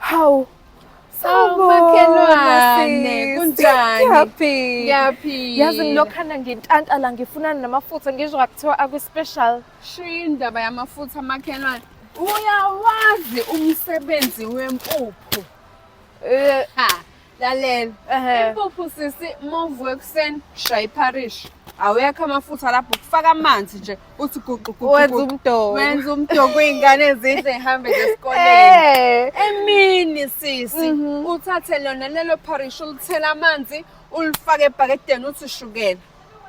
Hawu. Makhelwane, kunjani? Ngiyaphila. Yazi ngilokhana ngintantala ngifuna namafutha ngizwa kuthiwa aku-special. Shiya indaba yamafutha makhelwane. Uyawazi umsebenzi wempuphu. Lalela. Impuphu sisi movuke ekuseni shaya ipharishi. Awekho amafutha lapho kufaka amanzi nje uthi guqu. Wenza umdoko iy'ngane ezihle zihambe esikoleni. Emini sisi uthathe lona lelo pharishi ulithela amanzi ulifake ebhakedeni uthi shukela.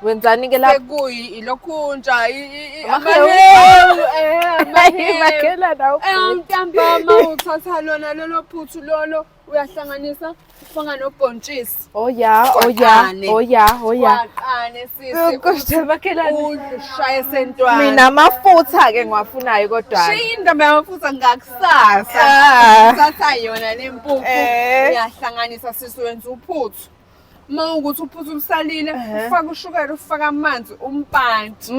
Wenzani ke lapho? Ilokhu nje Makhelwane nawo. Ntambama uthatha lona lelo phuthu lolo uyahlanganisa ufaka nobhontshisi. Oh ya. Kwaqane sisi. Kodwa makhelwane. Ushaye sentwana. Mina amafutha ke ngiwafunayo kodwa. Shiya indaba yamafutha ngakusasa. Uthatha yona le mpuphu uyahlanganisa sisi wenza uphuthu. Uma ukuthi uphuthu usalile ufaka ushukela ufaka amanzi umpanti.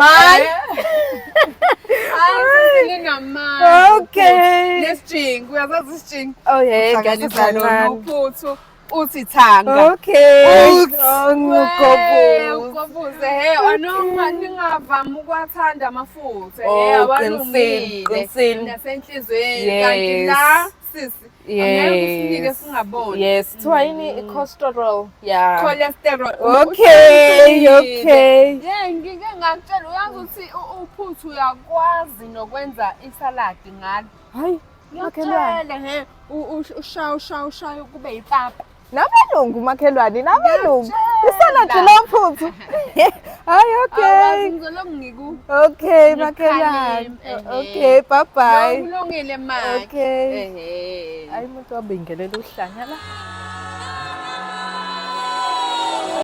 Linamanzi. Okay. Nesijingi uyazazi isijingi. Oh yeah, Uhlanganisa lona uphuthu uthi thanga. Okay. Ugobuze anoma ningavami ukuwathanda amafutha qinisile. Nasenhlizweni kanti la sisi angeke usinike singaboni. Yes, kuthiwa yini cholesterol. Yeah. Cholesterol. Okay. Ngike ngakutshela uyazi ukuthi uphuthu uyakwazi nokwenza isaladi ngalo. Hayi, makhelwane. Ushaya kube yipapa. Nabelungu makhelwane, nabelungu. Isaladi lomphuthu. Hayi, okay. Ngizoloku ngiku. Okay, makhelwane. Okay, bye bye. Kulungile manje. Okay. Hayi umuntu wabingelela uhlanya la.